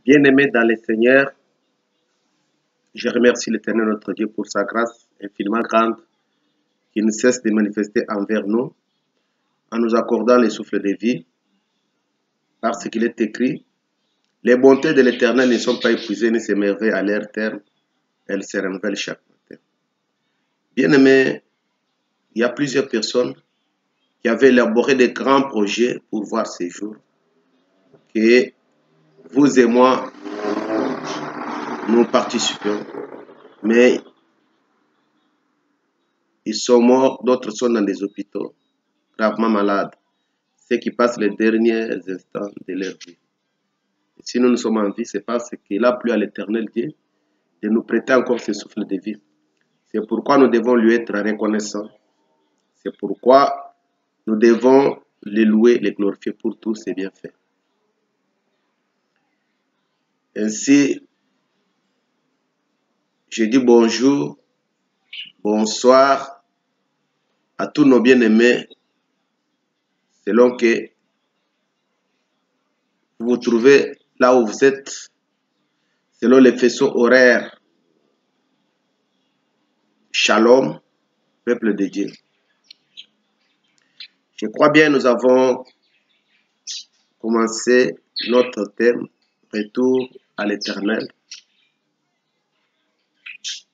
Bien-aimés dans le Seigneur, je remercie l'Éternel notre Dieu pour sa grâce infiniment grande qui ne cesse de manifester envers nous en nous accordant les souffles de vie, parce qu'il est écrit, les bontés de l'Éternel ne sont pas épuisées ni ses merveilles à leur terme, elles se renouvellent chaque matin. Bien-aimés, il y a plusieurs personnes qui avaient élaboré de grands projets pour voir ces jours, que vous et moi, nous participions, mais ils sont morts, d'autres sont dans des hôpitaux, gravement malades, ceux qui passent les derniers instants de leur vie. Et si nous sommes en vie, c'est parce qu'il a plu à l'Éternel Dieu de nous prêter encore ce souffle de vie. C'est pourquoi nous devons lui être reconnaissants. C'est pourquoi nous devons le louer, le glorifier pour tous ses bienfaits. Ainsi, je dis bonjour, bonsoir à tous nos bien-aimés, selon que vous vous trouvez là où vous êtes, selon les faisceaux horaires. Shalom, peuple de Dieu. Je crois bien nous avons commencé notre thème Retour à l'Éternel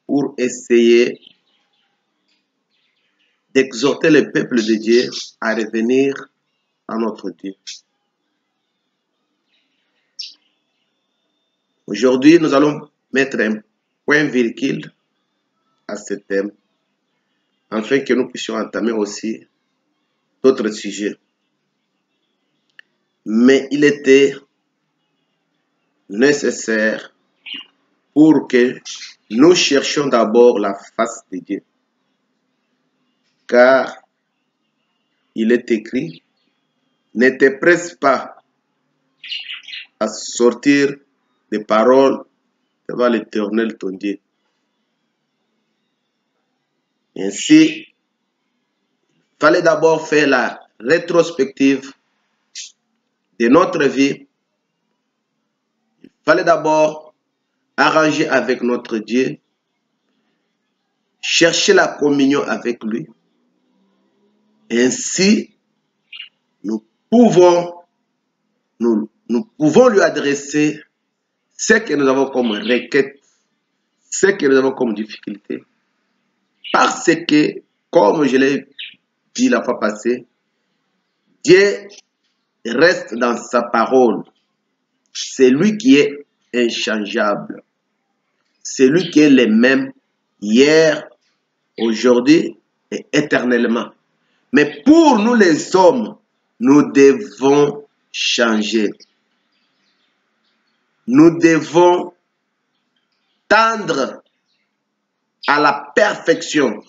pour essayer d'exhorter le peuple de Dieu à revenir à notre Dieu. Aujourd'hui, nous allons mettre un point virgule à ce thème afin que nous puissions entamer aussi d'autres sujets. Mais il était nécessaire pour que nous cherchions d'abord la face de Dieu. Car il est écrit, ne te presse pas à sortir des paroles devant l'Éternel ton Dieu. Ainsi, il fallait d'abord faire la rétrospective de notre vie. Il fallait d'abord arranger avec notre Dieu, chercher la communion avec lui. Ainsi, nous pouvons lui adresser ce que nous avons comme requête, ce que nous avons comme difficulté. Parce que, comme je l'ai dit la fois passée, Dieu reste dans sa parole. C'est lui qui est inchangeable. C'est lui qui est le même hier, aujourd'hui et éternellement. Mais pour nous les hommes, nous devons changer. Nous devons tendre à la perfection.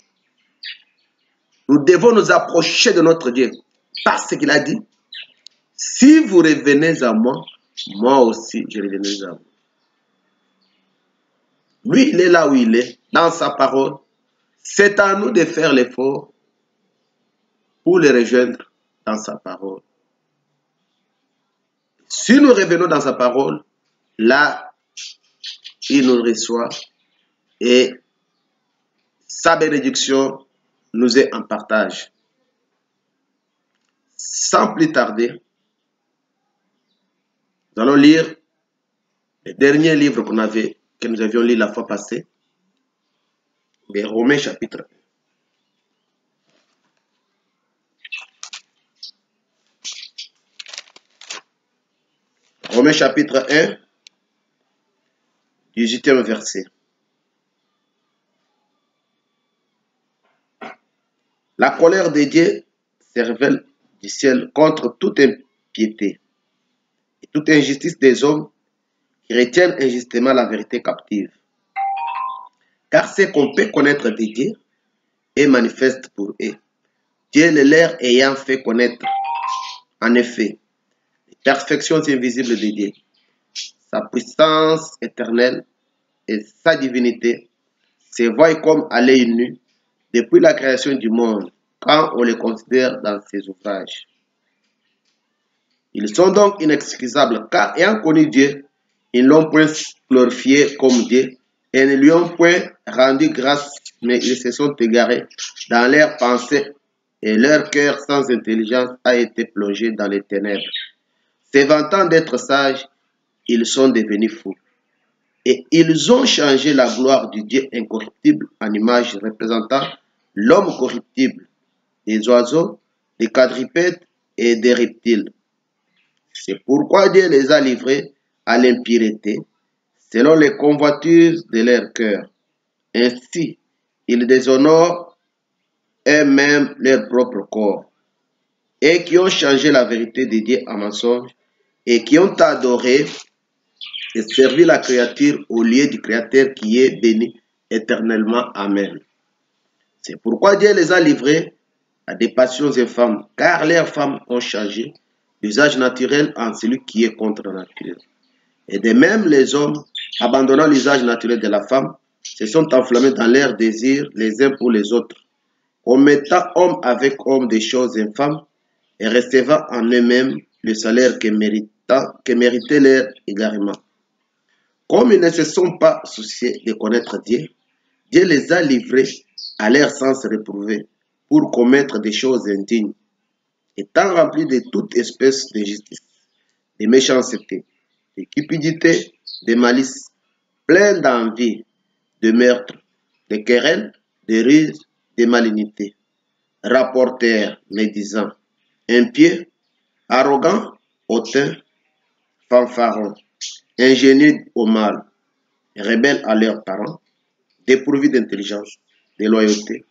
Nous devons nous approcher de notre Dieu. Parce qu'il a dit, si vous revenez à moi, moi aussi je reviendrai à vous. Lui, il est là où il est, dans sa parole. C'est à nous de faire l'effort pour le rejoindre dans sa parole. Si nous revenons dans sa parole, là, il nous reçoit et sa bénédiction nous est en partage. Sans plus tarder, nous allons lire le dernier livre que nous avions lu la fois passée, les Romains chapitre 1. Romains chapitre 1, 18e verset. La colère de Dieu se révèle du ciel contre toute impiété et toute injustice des hommes qui retiennent injustement la vérité captive. Car ce qu'on peut connaître de Dieu est manifeste pour eux. Dieu le leur ayant fait connaître, en effet, les perfections invisibles de Dieu, sa puissance éternelle et sa divinité se voient comme à l'œil nu depuis la création du monde, quand on les considère dans ses ouvrages. Ils sont donc inexcusables, car ayant connu Dieu, Ils ne l'ont point glorifié comme Dieu et ne lui ont point rendu grâce, mais ils se sont égarés dans leurs pensées et leur cœur sans intelligence a été plongé dans les ténèbres. Se vantant d'être sages, ils sont devenus fous. Et ils ont changé la gloire du Dieu incorruptible en image représentant l'homme corruptible, des oiseaux, des quadrupèdes et des reptiles. C'est pourquoi Dieu les a livrés à l'impureté, selon les convoitises de leur cœur. Ainsi, ils déshonorent eux-mêmes leur propre corps, et qui ont changé la vérité de Dieu en mensonge, et qui ont adoré et servi la créature au lieu du Créateur qui est béni éternellement. Amen. C'est pourquoi Dieu les a livrés à des passions infâmes, car leurs femmes ont changé l'usage naturel en celui qui est contre la nature. Et de même, les hommes, abandonnant l'usage naturel de la femme, se sont enflammés dans leurs désirs les uns pour les autres, commettant homme avec homme des choses infâmes et recevant en eux-mêmes le salaire que méritait leur égarement. Comme ils ne se sont pas souciés de connaître Dieu, Dieu les a livrés à leur sens réprouvé pour commettre des choses indignes, étant remplis de toute espèce de justice, de méchanceté, de cupidité, de malice, pleins d'envie, de meurtre, de querelles, de ruses, de malignité, rapporteurs, médisants, impieux, arrogants, hautains, fanfarons, ingénus au mal, rebelles à leurs parents, dépourvus d'intelligence, de loyauté,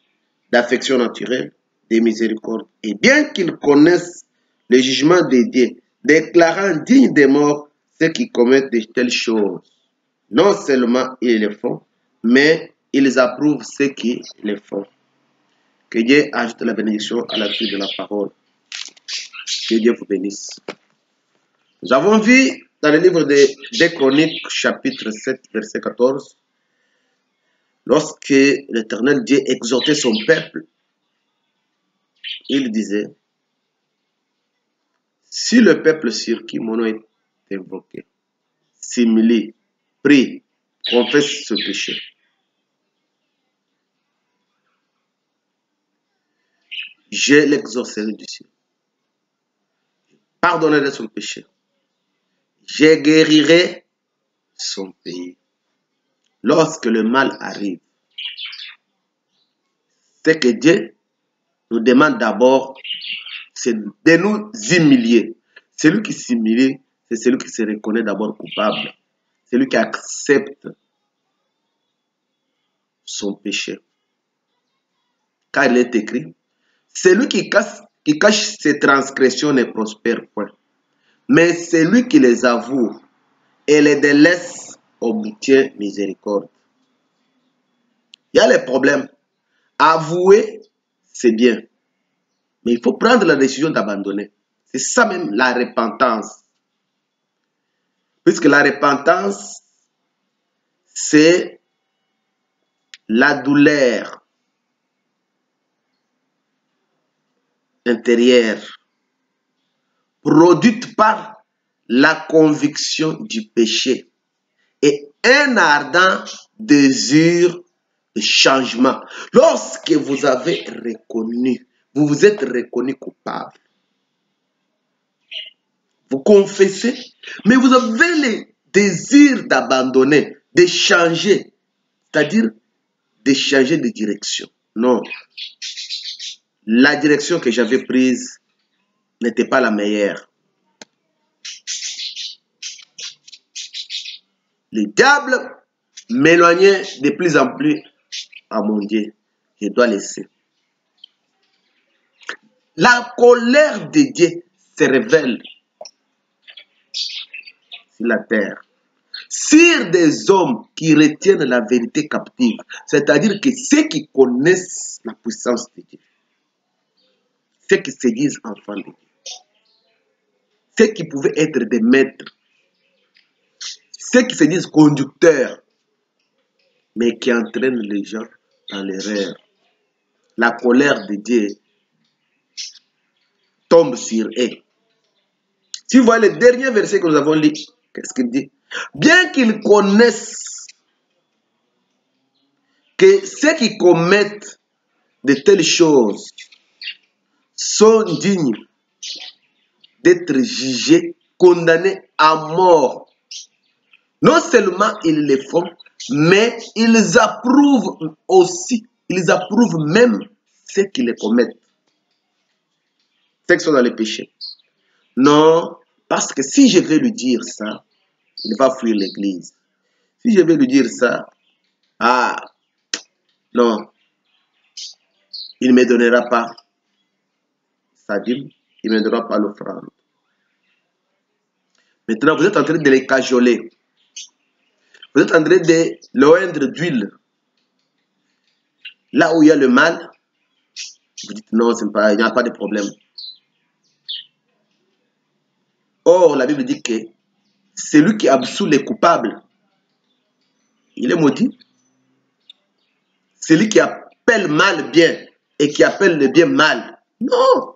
d'affection naturelle, de miséricorde. Et bien qu'ils connaissent le jugement de Dieu, déclarant dignes de mort ceux qui commettent de telles choses, non seulement ils le font, mais ils approuvent ceux qui le font. Que Dieu ajoute la bénédiction à la suite de la parole. Que Dieu vous bénisse. Nous avons vu dans le livre des Chroniques, chapitre 7, verset 14, lorsque l'Éternel Dieu exhortait son peuple, il disait, si le peuple sur qui mon nom est invoqué, s'humilie, prie, confesse ce péché, je l'exaucerai du ciel, pardonnerai son péché, je guérirai son pays. Lorsque le mal arrive, c'est que Dieu nous demande d'abord, c'est de nous humilier. Celui qui s'humilie, c'est celui qui se reconnaît d'abord coupable. Celui qui accepte son péché. Car il est écrit, celui qui cache ses transgressions ne prospère point. Mais celui qui les avoue et les délaisse obtient miséricorde. Il y a les problèmes. Avouer, c'est bien. Mais il faut prendre la décision d'abandonner. C'est ça même la repentance. Puisque la repentance, c'est la douleur intérieure produite par la conviction du péché et un ardent désir de changement. Lorsque vous avez reconnu, vous vous êtes reconnu coupable, vous confessez, mais vous avez le désir d'abandonner, de changer, c'est-à-dire de changer de direction. Non, la direction que j'avais prise n'était pas la meilleure. Le diable m'éloignait de plus en plus à mon Dieu. Je dois laisser. La colère de Dieu se révèle sur la terre, sur des hommes qui retiennent la vérité captive, c'est-à-dire que ceux qui connaissent la puissance de Dieu, ceux qui se disent enfants de Dieu, ceux qui pouvaient être des maîtres, ceux qui se disent conducteurs, mais qui entraînent les gens dans l'erreur. La colère de Dieu tombe sur eux. Si vous voyez le dernier verset que nous avons lu, qu'est-ce qu'il dit? Bien qu'ils connaissent que ceux qui commettent de telles choses sont dignes d'être jugés, condamnés à mort. Non seulement ils le font, mais ils approuvent aussi, ils approuvent même ceux qui les commettent, ceux qui sont dans les péchés. Non, parce que si je vais lui dire ça, il va fuir l'église. Si je vais lui dire ça, ah, non, il ne me donnera pas sa dîme, il ne me donnera pas l'offrande. Maintenant, vous êtes en train de les cajoler. Vous êtes en train de l'oindre d'huile. Là où il y a le mal, vous dites non, il n'y a pas de problème. Or, la Bible dit que celui qui absout les coupables, il est maudit. Celui qui appelle mal bien et qui appelle le bien mal, non.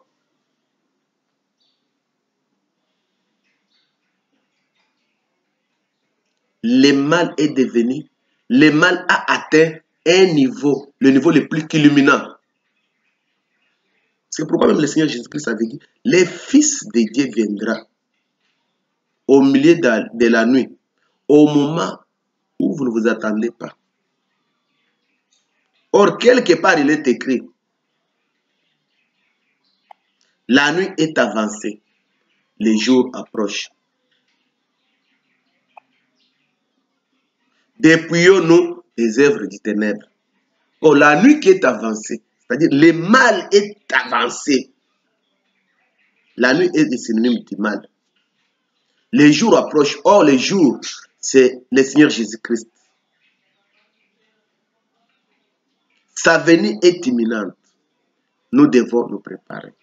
Le mal est devenu, le mal a atteint un niveau, le niveau le plus illuminant. C'est pourquoi même le Seigneur Jésus-Christ avait dit, le Fils de Dieu viendra au milieu de la nuit, au moment où vous ne vous attendez pas. Or, quelque part, il est écrit, la nuit est avancée, les jours approchent. Dépouillons-nous des œuvres du ténèbre. Oh, la nuit qui est avancée, c'est-à-dire le mal est avancé. La nuit est synonyme du mal. Les jours approchent. Or, les jours, c'est le Seigneur Jésus-Christ. Sa venue est imminente. Nous devons nous préparer.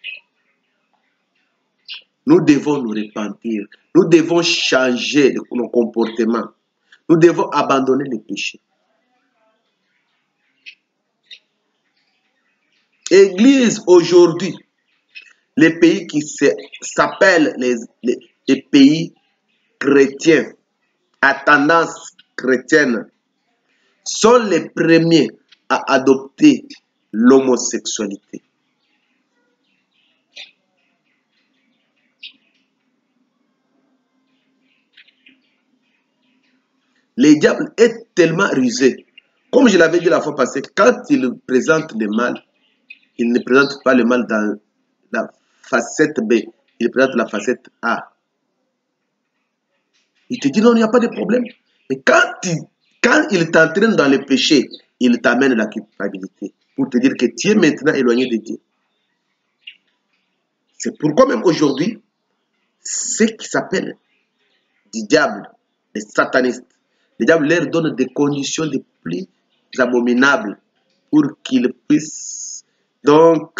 Nous devons nous repentir. Nous devons changer nos comportements. Nous devons abandonner les péchés. Église aujourd'hui, les pays qui s'appellent les pays chrétiens, à tendance chrétienne, sont les premiers à adopter l'homosexualité. Le diable est tellement rusé. Comme je l'avais dit la fois passée, quand il présente le mal, il ne présente pas le mal dans la facette B, il présente la facette A. Il te dit non, il n'y a pas de problème. Mais quand il t'entraîne dans le péché, il t'amène la culpabilité pour te dire que tu es maintenant éloigné de Dieu. C'est pourquoi même aujourd'hui, ceux qui s'appellent du diable, les satanistes, le diable leur donne des conditions de plus abominables pour qu'ils puissent donc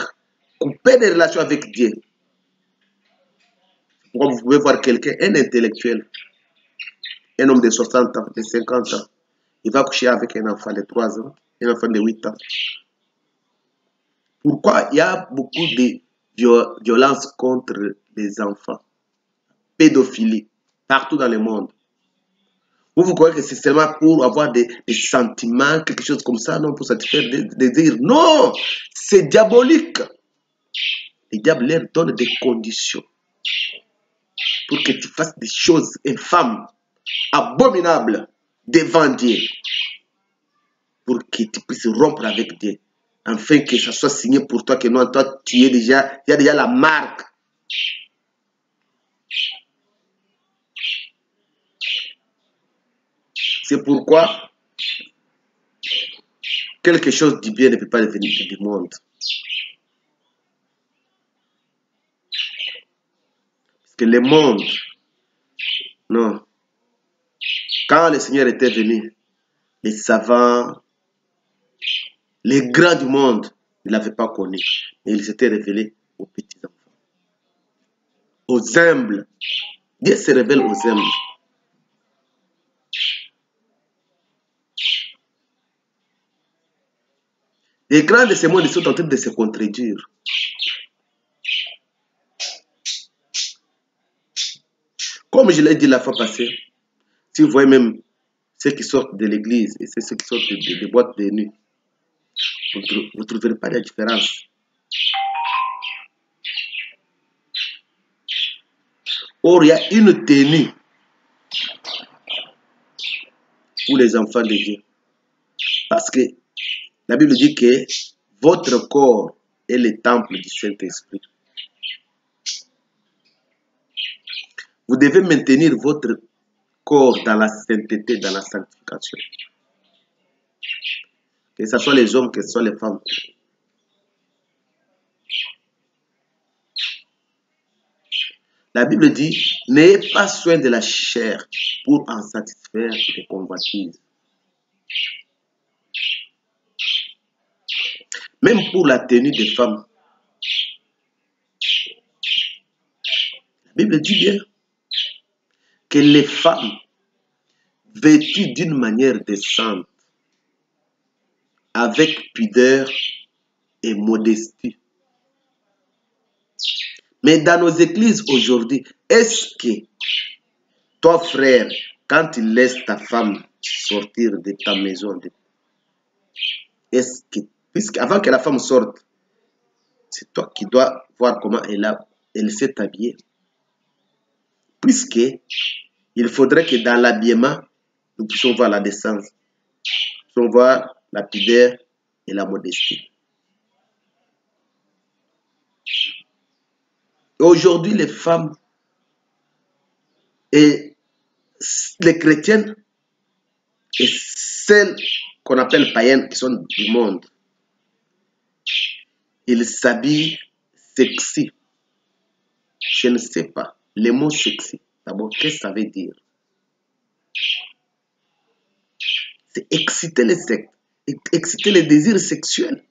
couper des relations avec Dieu. Pourquoi vous pouvez voir quelqu'un, un intellectuel, un homme de 60 ans, de 50 ans, il va coucher avec un enfant de 3 ans, un enfant de 8 ans. Pourquoi il y a beaucoup de violence contre les enfants? Pédophilie, partout dans le monde. Vous croyez que c'est seulement pour avoir des sentiments, quelque chose comme ça, non, pour satisfaire des désirs. Non, c'est diabolique. Le diable leur donne des conditions pour que tu fasses des choses infâmes, abominables devant Dieu, pour que tu puisses rompre avec Dieu, afin que ça soit signé pour toi, que non, toi, tu es déjà, il y a déjà la marque. C'est pourquoi quelque chose du bien ne peut pas devenir du monde. Parce que le monde, non. Quand le Seigneur était venu, les savants, les grands du monde ne l'avaient pas connu. Et il s'était révélé aux petits enfants, aux humbles. Dieu se révèle aux humbles. Les grands de ce monde sont en train de se contredire. Comme je l'ai dit la fois passée, Si vous voyez même ceux qui sortent de l'église et ceux qui sortent des boîtes de nuit, vous ne trouverez pas de différence. Or, il y a une tenue pour les enfants de Dieu. Parce que la Bible dit que votre corps est le temple du Saint-Esprit. Vous devez maintenir votre corps dans la sainteté, dans la sanctification. Que ce soit les hommes, que ce soit les femmes. La Bible dit, n'ayez pas soin de la chair pour en satisfaire les convoitises. Même pour la tenue des femmes. La Bible dit bien que les femmes vêtues d'une manière décente, avec pudeur et modestie. Mais dans nos églises aujourd'hui, est-ce que toi, frère, quand tu laisses ta femme sortir de ta maison, est-ce que, puisqu'avant que la femme sorte, c'est toi qui dois voir comment elle s'est habillée. Puisque il faudrait que dans l'habillement, nous puissions voir la décence, nous puissions voir la pudeur et la modestie. Aujourd'hui, les femmes et les chrétiennes et celles qu'on appelle païennes qui sont du monde, ils s'habillent sexy. Je ne sais pas. Le mot sexy, d'abord, qu'est-ce que ça veut dire? C'est exciter les sexe, exciter les désirs sexuels.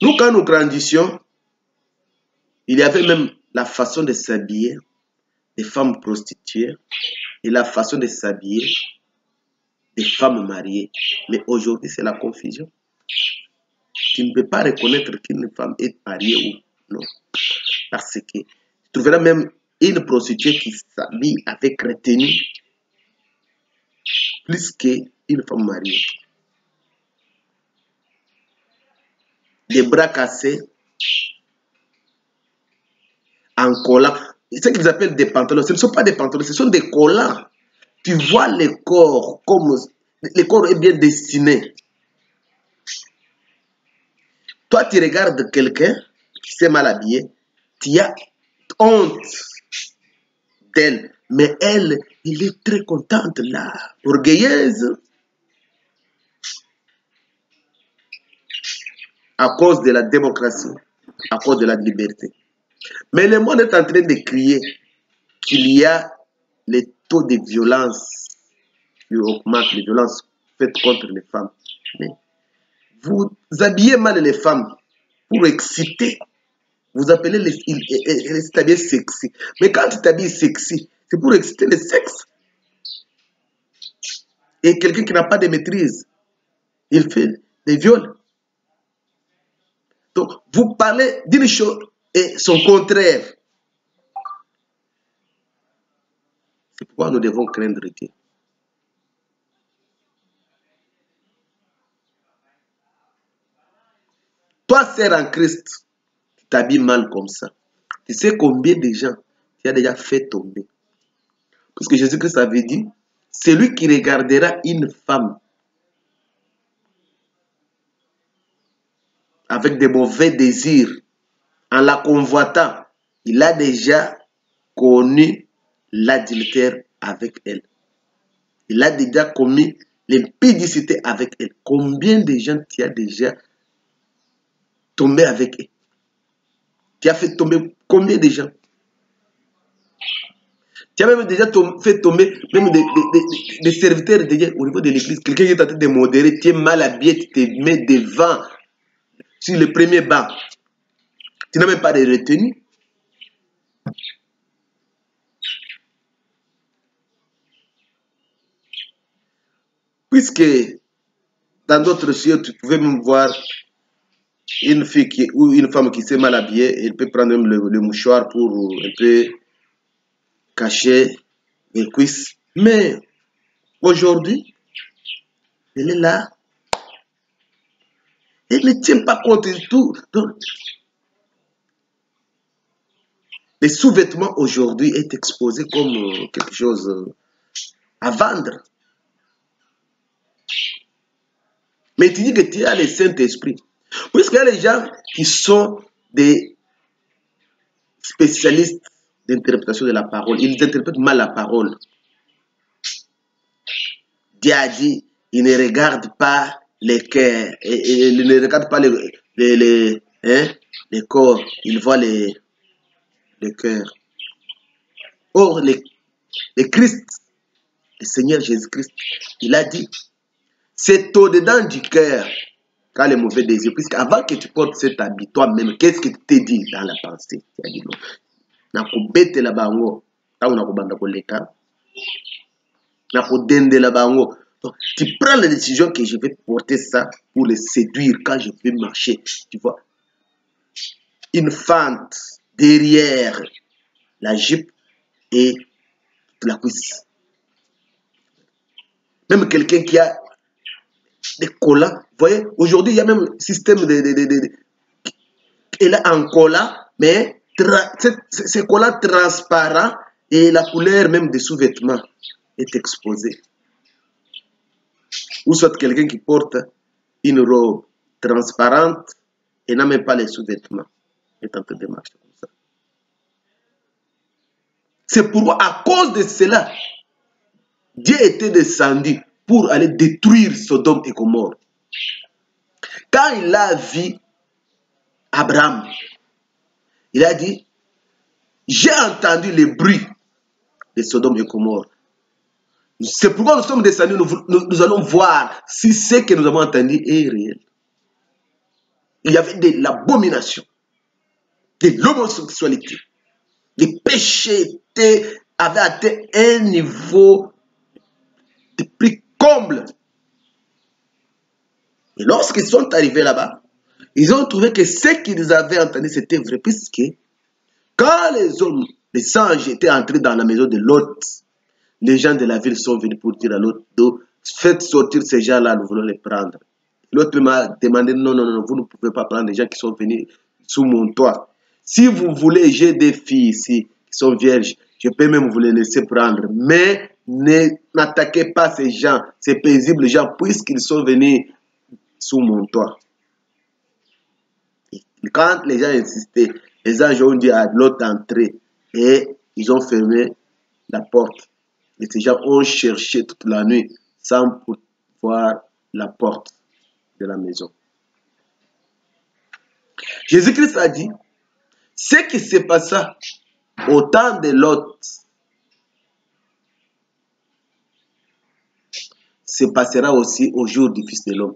Nous, quand nous grandissions, il y avait même la façon de s'habiller des femmes prostituées et la façon de s'habiller des femmes mariées. Mais aujourd'hui, c'est la confusion. Tu ne peux pas reconnaître qu'une femme est mariée ou non. Parce que tu trouveras même une prostituée qui s'habille avec retenue plus qu'une femme mariée. Les bras cassés, en collant. Ce qu'ils appellent des pantalons, ce ne sont pas des pantalons, ce sont des collants. Tu vois le corps, comme le corps est bien dessiné. Toi, tu regardes quelqu'un qui s'est mal habillé, tu as honte d'elle, mais elle est très contente là, orgueilleuse, à cause de la démocratie, à cause de la liberté. Mais le monde est en train de crier qu'il y a les taux de violence qui augmentent, les violences faites contre les femmes. Mais vous habillez mal les femmes pour exciter. Vous appelez les habillés sexy. Mais quand tu t'habilles sexy, c'est pour exciter le sexe. Et quelqu'un qui n'a pas de maîtrise, il fait des viols. Donc, vous parlez d'une chose et son contraire. C'est pourquoi nous devons craindre Dieu. Toi, sœur en Christ, tu t'habilles mal comme ça. Tu sais combien de gens tu as déjà fait tomber. Parce que Jésus-Christ avait dit, celui qui regardera une femme avec de mauvais désirs, en la convoitant, il a déjà connu l'adultère avec elle. Il a déjà commis l'impudicité avec elle. Combien de gens tu as déjà tombé avec elle? Tu as fait tomber combien de gens? Tu as même déjà fait tomber même des serviteurs de Dieu au niveau de l'église. Quelqu'un qui est en train de modérer, tu es mal habillé, tu te mets devant, sur le premier banc. Tu n'as même pas de retenue. Puisque dans d'autres cieux, tu pouvais même voir une fille ou une femme qui s'est mal habillée, elle peut prendre même le mouchoir pour un peu cachait les cuisses. Mais aujourd'hui, elle est là. Elle ne tient pas compte de tout. Donc, les sous-vêtements aujourd'hui est exposé comme quelque chose à vendre. Mais tu dis que tu as le Saint-Esprit. Puisqu'il y a les gens qui sont des spécialistes d'interprétation de la parole. Ils interprètent mal la parole. Dieu a dit, il ne regarde pas les cœurs. Il ne regarde pas les corps. Il voit les cœurs. Or, le Christ, le Seigneur Jésus-Christ, il a dit, c'est au-dedans du cœur qu'a les mauvais désirs. Puisqu'avant que tu portes cet habit, toi-même, qu'est-ce que tu t'es dit dans la pensée? Tu as dit non. Nakobetela bango, tango nakobanda koleka. Nakodendela bango. Donc, tu prends la décision que je vais porter ça pour les séduire quand je vais marcher. Tu vois, une fente derrière la jupe et la cuisse. Même quelqu'un qui a des collants, vous voyez, aujourd'hui il y a même un système il a un collant, mais ces collants transparents et la couleur même des sous-vêtements est exposée. Ou soit quelqu'un qui porte une robe transparente et n'a même pas les sous-vêtements est en train de marcher comme ça. C'est pourquoi, à cause de cela, Dieu était descendu pour aller détruire Sodome et Gomorrhe. Quand il a vu Abraham, il a dit, j'ai entendu le bruit de Sodome et Gomorrhe. C'est pourquoi nous sommes descendus, nous allons voir si ce que nous avons entendu est réel. Il y avait de l'abomination, de l'homosexualité. Les péchés avaient atteint un niveau de plus comble. Et lorsqu'ils sont arrivés là-bas, ils ont trouvé que ce qu'ils avaient entendu, c'était vrai, puisque quand les hommes, les anges étaient entrés dans la maison de Lot, les gens de la ville sont venus pour dire à Lot, faites sortir ces gens-là, nous voulons les prendre. L'autre m'a demandé, non, non, non, vous ne pouvez pas prendre des gens qui sont venus sous mon toit. Si vous voulez, j'ai des filles ici qui sont vierges, je peux même vous les laisser prendre. Mais n'attaquez pas ces gens, ces paisibles gens, puisqu'ils sont venus sous mon toit. Et quand les gens insistaient, les anges ont dit à l'autre d'entrer et ils ont fermé la porte. Et ces gens ont cherché toute la nuit sans voir la porte de la maison. Jésus-Christ a dit, ce qui se passa au temps de Lot se passera aussi au jour du Fils de l'homme.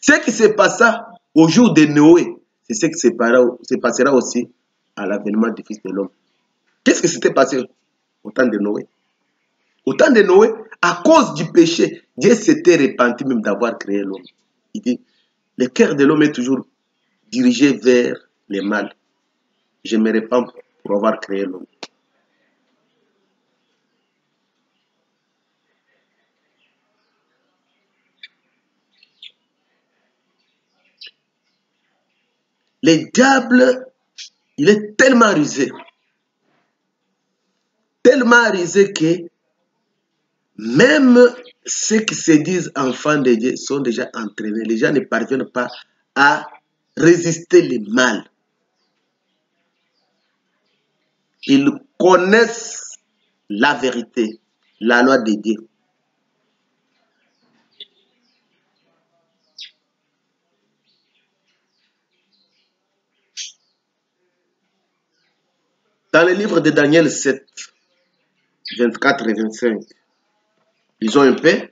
Ce qui se passa au jour de Noé, c'est ce qui se passera aussi à l'avènement du Fils de l'homme. Qu'est-ce qui s'était passé au temps de Noé? Au temps de Noé, à cause du péché, Dieu s'était repenti même d'avoir créé l'homme. Il dit, le cœur de l'homme est toujours dirigé vers le mal. Je me repens pour avoir créé l'homme. Le diable, il est tellement rusé que même ceux qui se disent enfants de Dieu sont déjà entraînés. Les gens ne parviennent pas à résister le mal. Ils connaissent la vérité, la loi de Dieu. Dans le livre de Daniel 7, 24 et 25, ils ont un peu.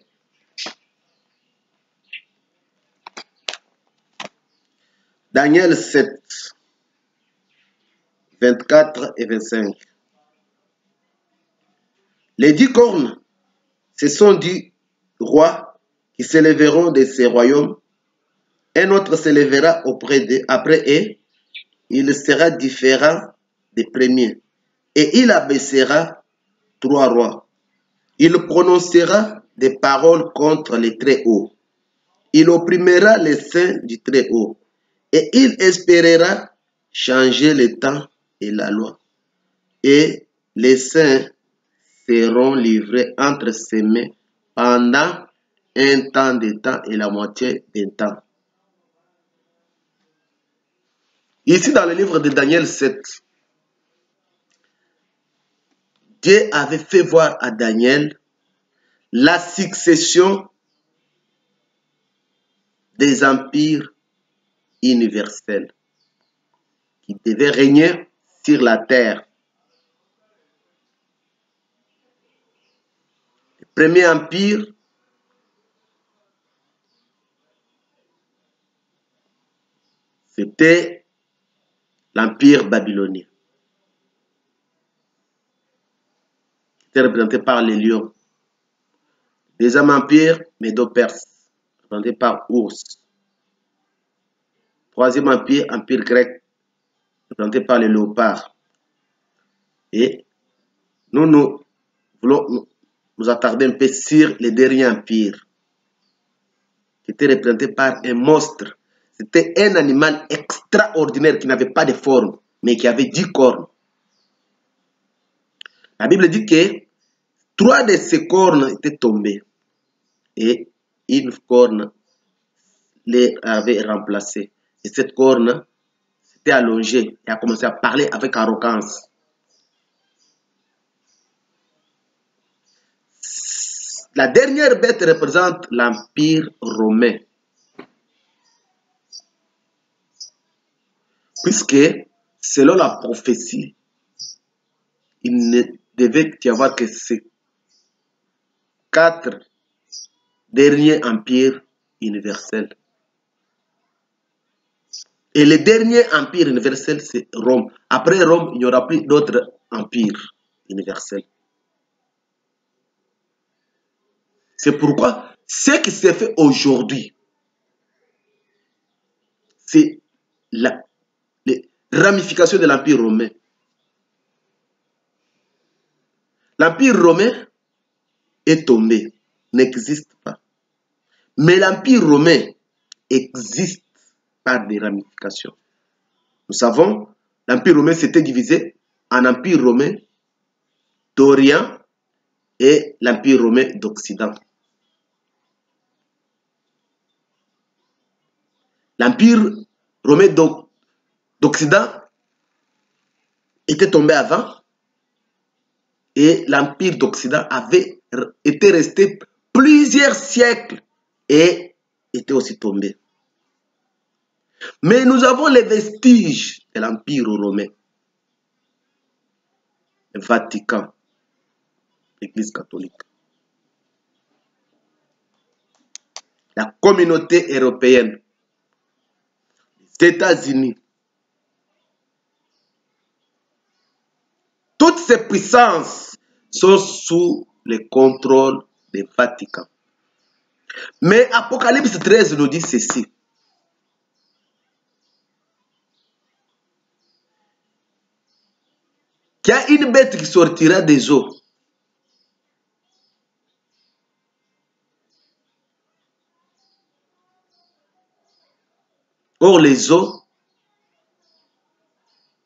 Daniel 7, 24 et 25. Les 10 cornes, ce sont 10 rois qui s'élèveront de ces royaumes. Un autre s'élèvera après eux. Il sera différent des premiers. et il abaissera 3 rois. Il prononcera des paroles contre les Très-Hauts. Il opprimera les saints du Très-Haut. Et il espérera changer le temps et la loi. Et les saints seront livrés entre ses mains pendant un temps de temps et la moitié d'un temps. Ici dans le livre de Daniel 7, Dieu avait fait voir à Daniel la succession des empires universels qui devaient régner sur la terre. Le premier empire, c'était l'empire babylonien. C'était représenté par les lions. Deuxième empire, Médo-Perse, représenté par Ours. Troisième empire, empire grec, représenté par les léopards. Et nous voulons nous attarder un peu sur le dernier empire, qui était représenté par un monstre. C'était un animal extraordinaire qui n'avait pas de forme, mais qui avait 10 cornes. La Bible dit que 3 de ces cornes étaient tombées et une corne les avait remplacées. Et cette corne s'était allongée et a commencé à parler avec arrogance. La dernière bête représente l'Empire romain. Puisque, selon la prophétie, il ne devait y avoir que ces 4 derniers empires universels. Et le dernier empire universel, c'est Rome. Après Rome, il n'y aura plus d'autres empires universels. C'est pourquoi ce qui s'est fait aujourd'hui, c'est les ramifications de l'Empire romain. L'Empire romain est tombé, n'existe pas. Mais l'Empire romain existe par des ramifications. Nous savons, l'Empire romain s'était divisé en Empire romain d'Orient et l'Empire romain d'Occident. L'Empire romain d'Occident était tombé avant et l'Empire d'Occident avait été resté plusieurs siècles et était aussi tombé. Mais nous avons les vestiges de l'Empire romain. Le Vatican, l'Église catholique. La communauté européenne, les États-Unis. Toutes ces puissances sont sous le contrôle du Vatican. Mais Apocalypse 13 nous dit ceci. Qu'il y a une bête qui sortira des eaux. Or, les eaux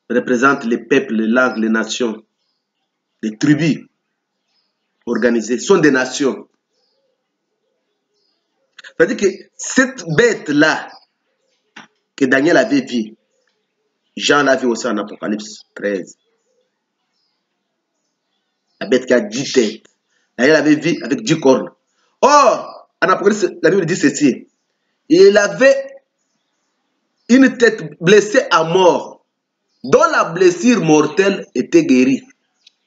représentent les peuples, les langues, les nations, les tribus organisées, sont des nations. C'est-à-dire que cette bête-là que Daniel avait vue, Jean l'a vu aussi en Apocalypse 13. La bête qui a 10 têtes. Daniel avait vu avec 10 cornes. Or, en Apocalypse, la Bible dit ceci. Il avait une tête blessée à mort, dont la blessure mortelle était guérie.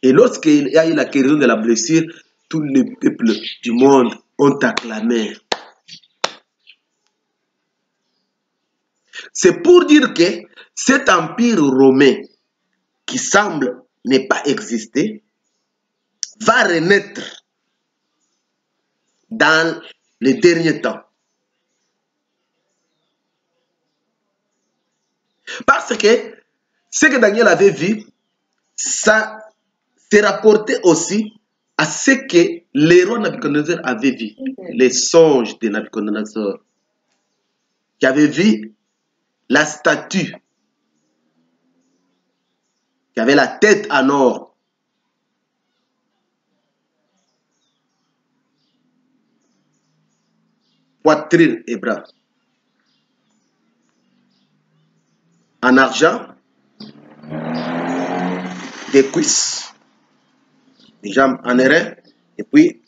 Et lorsqu'il y a eu la guérison de la blessure, tous les peuples du monde ont acclamé. C'est pour dire que cet empire romain, qui semble ne pas exister, va renaître dans les derniers temps. Parce que ce que Daniel avait vu, ça c'est rapporté aussi à ce que le roi Nabuchodonosor avait vu, les songes de Nabuchodonosor, qui avait vu la statue, qui avait la tête en or. Poitrine et bras. En argent, des cuisses, les jambes en airain, et puis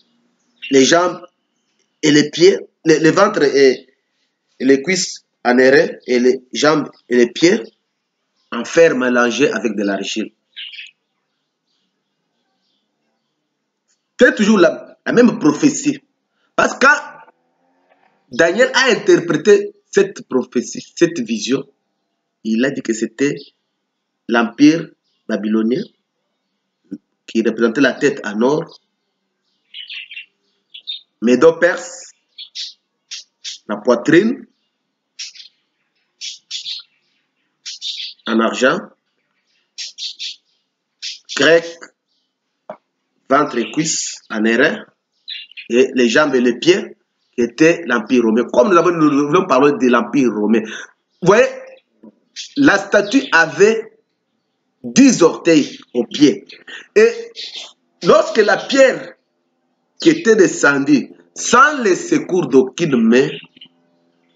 les jambes et les pieds, le ventre et les cuisses en airain, et les jambes et les pieds en fer mélangé avec de l'argile. C'est toujours la même prophétie. Parce que Daniel a interprété cette prophétie, cette vision. Il a dit que c'était l'empire babylonien qui représentait la tête en or, Médo-Perse, la poitrine en argent, grec, ventre et cuisses en airain, et les jambes et les pieds qui étaient l'empire romain. Comme nous voulons parler de l'empire romain. Vous voyez, la statue avait 10 orteils aux pieds. Et lorsque la pierre qui était descendue, sans les secours d'aucune main,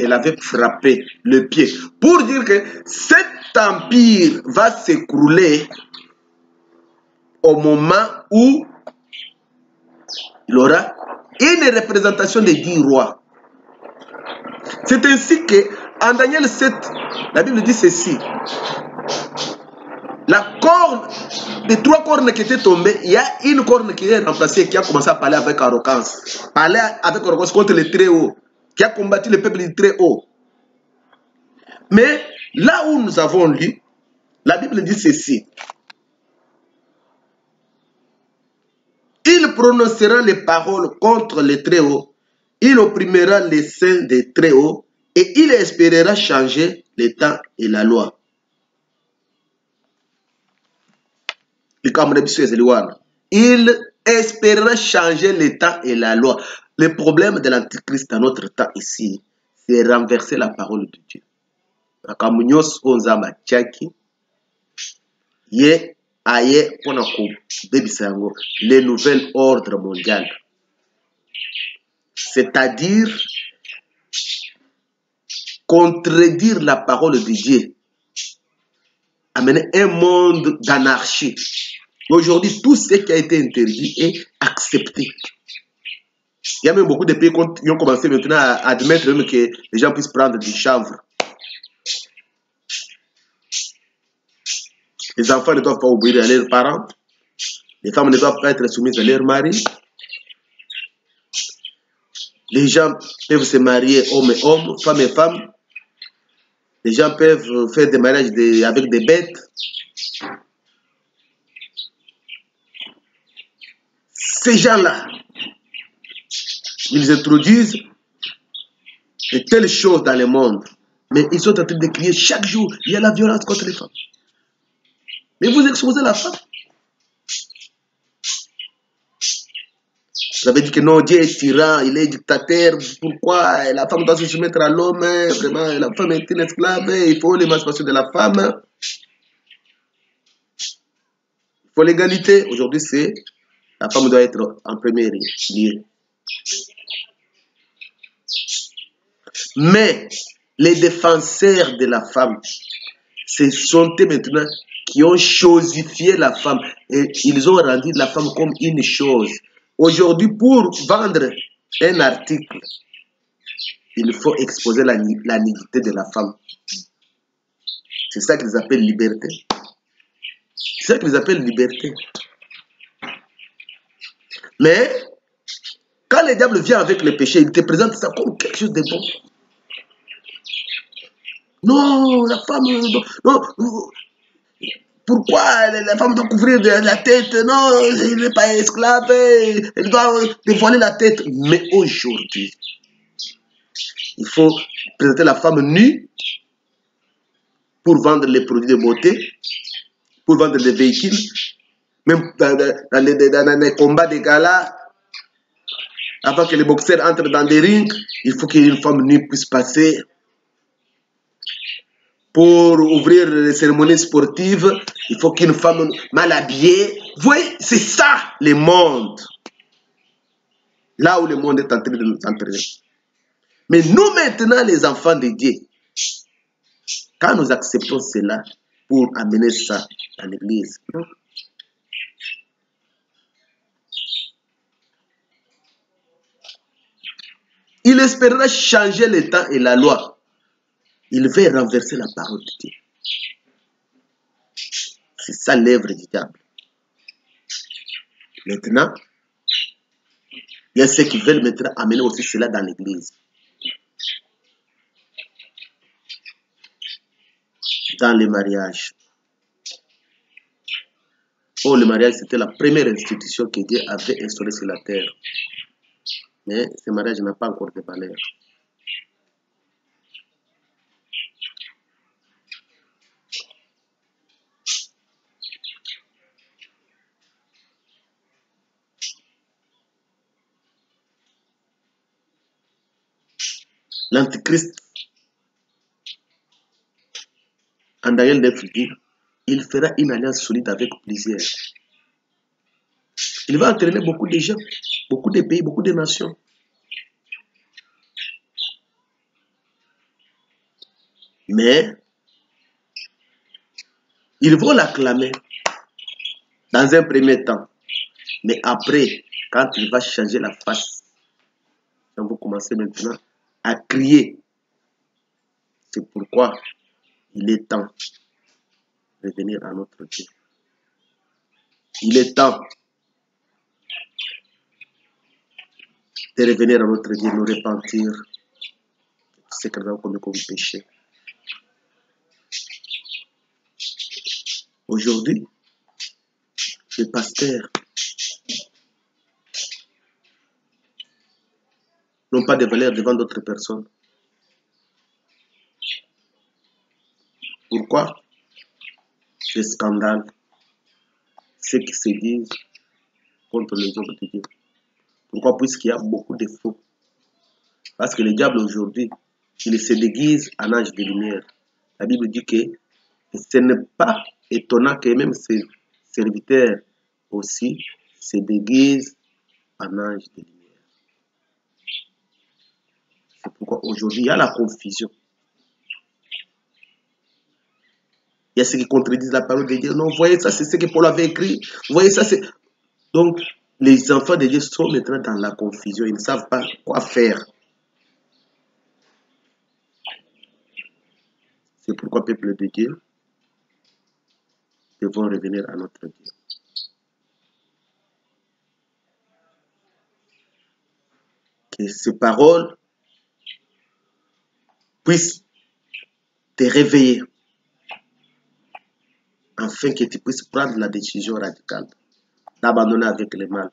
elle avait frappé le pied. Pour dire que cet empire va s'écrouler au moment où il aura une représentation des 10 rois. C'est ainsi que, en Daniel 7, la Bible dit ceci. La corne, les 3 cornes qui étaient tombées, il y a une corne qui est remplacée, qui a commencé à parler avec arrogance. Parler avec arrogance contre le Très-Haut, qui a combattu le peuple du Très-Haut. Mais là où nous avons lu, la Bible dit ceci. Il prononcera les paroles contre les Très-Hauts, il opprimera les saints des Très-Hauts, et il espérera changer les temps et la loi. Il espérera changer les temps et la loi. Le problème de l'antichrist dans notre temps ici, c'est renverser la parole de Dieu. Le nouvel ordre mondial. C'est-à-dire contredire la parole de Dieu. Amener un monde d'anarchie. Aujourd'hui, tout ce qui a été interdit est accepté. Il y a même beaucoup de pays qui ont commencé maintenant à admettre même que les gens puissent prendre du chanvre. Les enfants ne doivent pas obéir à leurs parents. Les femmes ne doivent pas être soumises à leur mari. Les gens peuvent se marier homme et homme, femme et femme. Les gens peuvent faire des mariages avec des bêtes. Ces gens-là, ils introduisent de telles choses dans le monde. Mais ils sont en train de crier chaque jour, il y a la violence contre les femmes. Mais vous exposez la femme. Vous avez dit que non, Dieu est tyran, il est dictateur. Pourquoi la femme doit se soumettre à l'homme? Vraiment, la femme est une esclave. Il faut l'émancipation de la femme. Il faut l'égalité. Aujourd'hui, c'est la femme doit être en premier lieu. Mais les défenseurs de la femme, ce sont eux maintenant qui ont chosifié la femme. Et ils ont rendu la femme comme une chose. Aujourd'hui, pour vendre un article, il faut exposer la nudité de la femme. C'est ça qu'ils appellent liberté. C'est ça qu'ils appellent liberté. Mais, quand le diable vient avec le péché, il te présente ça comme quelque chose de bon. Non, la femme... Non, pourquoi la femme doit couvrir la tête? Non, elle n'est pas esclave. Elle doit dévoiler la tête. Mais aujourd'hui, il faut présenter la femme nue pour vendre les produits de beauté, pour vendre les véhicules. Même dans les combats de gala, avant que les boxeurs entrent dans des rings, il faut qu'une femme nue puisse passer. Pour ouvrir les cérémonies sportives, il faut qu'une femme mal habillée. Vous voyez, c'est ça le monde. Là où le monde est en train de nous entraîner. Mais nous maintenant, les enfants de Dieu, quand nous acceptons cela pour amener ça dans l'église, il espérera changer le temps et la loi. Il veut renverser la parole de Dieu. C'est ça l'œuvre du diable. Maintenant, il y a ceux qui veulent maintenant amener aussi cela dans l'église. Dans les mariages. Oh, le mariage, c'était la première institution que Dieu avait instaurée sur la terre. Mais ce mariage n'a pas encore de valeur. L'Antichrist, en Daniel 9 dit, il fera une alliance solide avec plusieurs. Il va entraîner beaucoup de gens, beaucoup de pays, beaucoup de nations. Mais, ils vont l'acclamer dans un premier temps. Mais après, quand il va changer la face, on va commencer maintenant à crier. C'est pourquoi il est temps de revenir à notre Dieu. Il est temps de revenir à notre Dieu, nous repentir de ce que nous avons commis comme péché. Aujourd'hui, les pasteurs n'ont pas de valeur devant d'autres personnes. Pourquoi? Les scandales, ceux qui se disent contre les œuvres de Dieu. Pourquoi? Puisqu'il y a beaucoup de faux. Parce que le diable aujourd'hui, il se déguise en ange de lumière. La Bible dit que ce n'est pas étonnant que même ses serviteurs aussi se déguisent en ange de lumière. C'est pourquoi aujourd'hui, il y a la confusion. Il y a ceux qui contredisent la parole de Dieu. Non, vous voyez, ça c'est ce que Paul avait écrit. Vous voyez, ça c'est... Donc, les enfants de Dieu sont maintenant dans la confusion. Ils ne savent pas quoi faire. C'est pourquoi, peuple de Dieu, devons revenir à notre Dieu. Que ces paroles puissent te réveiller, afin que tu puisses prendre la décision radicale d'abandonner avec le mal,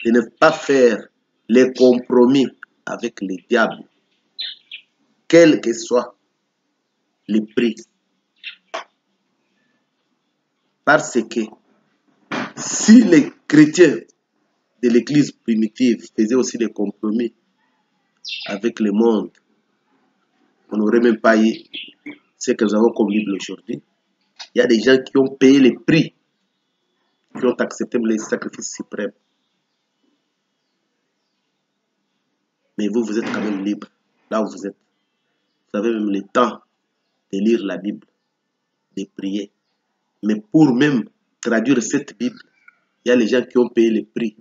de ne pas faire les compromis avec le diable, quel que soit le prix. Parce que si les chrétiens de l'église primitive faisaient aussi des compromis avec le monde, on n'aurait même pas eu ce que nous avons comme Bible aujourd'hui. Il y a des gens qui ont payé le prix, qui ont accepté les sacrifices suprêmes. Mais vous, vous êtes quand même libre, là où vous êtes. Vous avez même le temps de lire la Bible, de prier. Mais pour même traduire cette Bible, il y a les gens qui ont payé le prix.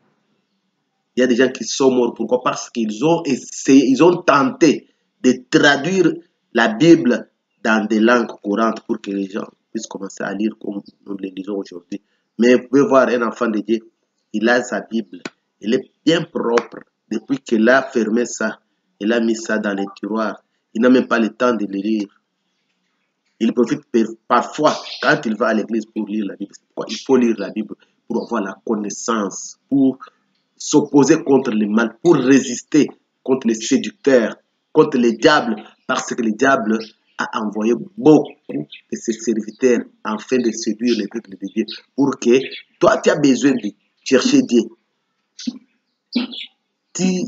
Il y a des gens qui sont morts. Pourquoi? Parce qu'ils ont essayé, ils ont tenté de traduire la Bible dans des langues courantes pour que les gens puissent commencer à lire comme nous le lisons aujourd'hui. Mais vous pouvez voir un enfant de Dieu, il a sa Bible, elle est bien propre. Depuis qu'il a fermé ça, il a mis ça dans les tiroirs. Il n'a même pas le temps de le lire. Il profite parfois quand il va à l'église pour lire la Bible. Il faut lire la Bible pour avoir la connaissance, pour s'opposer contre le mal, pour résister contre les séducteurs, contre les diables, parce que le diable a envoyé beaucoup de ses serviteurs afin de séduire les peuples de Dieu pour que toi, tu as besoin de chercher Dieu. Tu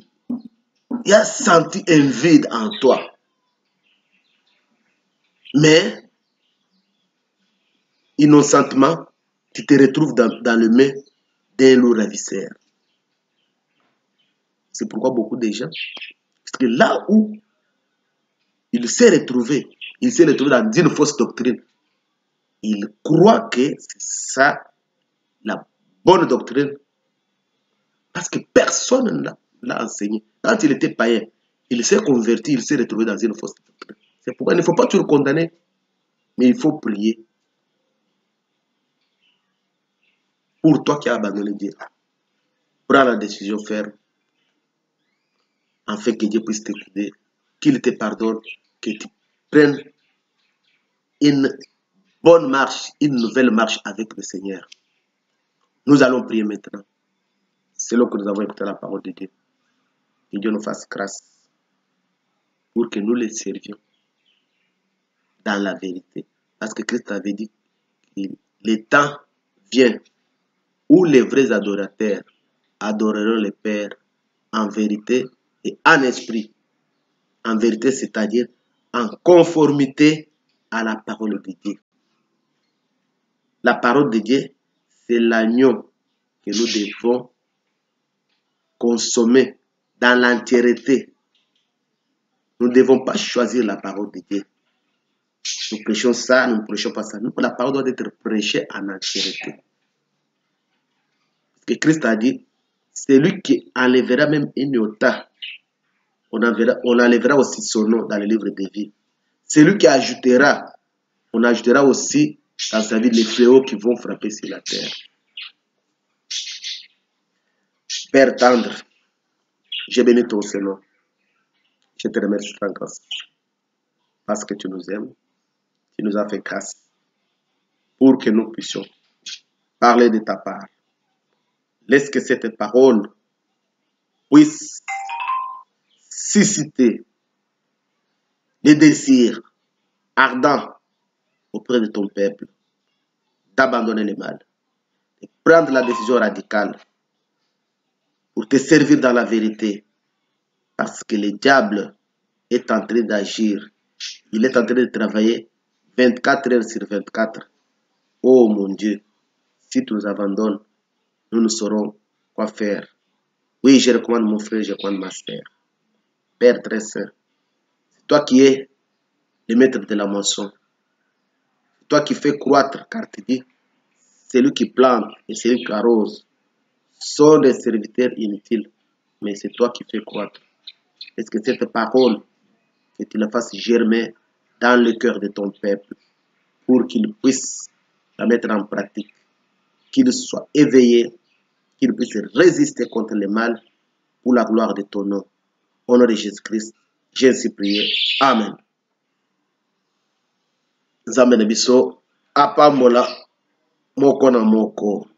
as senti un vide en toi. Mais, innocentement, tu te retrouves dans le main d'un loup ravisseur. C'est pourquoi beaucoup de gens, parce que là où il s'est retrouvé dans une fausse doctrine. Il croit que c'est ça la bonne doctrine. Parce que personne ne l'a enseigné. Quand il était païen, il s'est converti, il s'est retrouvé dans une fausse doctrine. C'est pourquoi il ne faut pas toujours condamner, mais il faut prier. Pour toi qui as abandonné Dieu, prends la décision ferme, afin que Dieu puisse te guider, qu'il te pardonne, que tu prennes une bonne marche, une nouvelle marche avec le Seigneur. Nous allons prier maintenant. C'est là que nous avons écouté la parole de Dieu. Que Dieu nous fasse grâce pour que nous les servions dans la vérité. Parce que Christ avait dit que le temps vient où les vrais adorateurs adoreront le Père en vérité et en esprit. En vérité, c'est-à-dire en conformité à la parole de Dieu. La parole de Dieu, c'est l'agneau que nous devons consommer dans l'entièreté. Nous ne devons pas choisir la parole de Dieu. Nous prêchons ça, nous ne prêchons pas ça. Nous, la parole doit être prêchée en entièreté. Parce que Christ a dit, c'est lui qui enlèvera même une iota. On enlèvera aussi son nom dans le livre de vie. C'est lui qui ajoutera, on ajoutera aussi dans sa vie les fléaux qui vont frapper sur la terre. Père tendre, j'ai béni ton Seigneur. Je te remercie ta grâce. Parce que tu nous aimes, tu nous as fait grâce pour que nous puissions parler de ta part. Laisse que cette parole puisse susciter les désirs ardents auprès de ton peuple d'abandonner le mal, de prendre la décision radicale pour te servir dans la vérité, parce que le diable est en train d'agir. Il est en train de travailler 24 heures sur 24. Oh mon Dieu, si tu nous abandonnes, nous ne saurons quoi faire. Oui, je recommande mon frère, je recommande ma sœur. Père très saint, c'est toi qui es le maître de la moisson. C'est toi qui fais croître, car tu dis, celui qui plante et celui qui arrose sont des serviteurs inutiles, mais c'est toi qui fais croître. Est-ce que cette parole, que tu la fasses germer dans le cœur de ton peuple, pour qu'il puisse la mettre en pratique, qu'il soit éveillé, qu'il puisse résister contre le mal, pour la gloire de ton nom. Au nom de Jésus-Christ, j'ai ainsi prié. Amen. Nzambe na biso apambola moko na moko.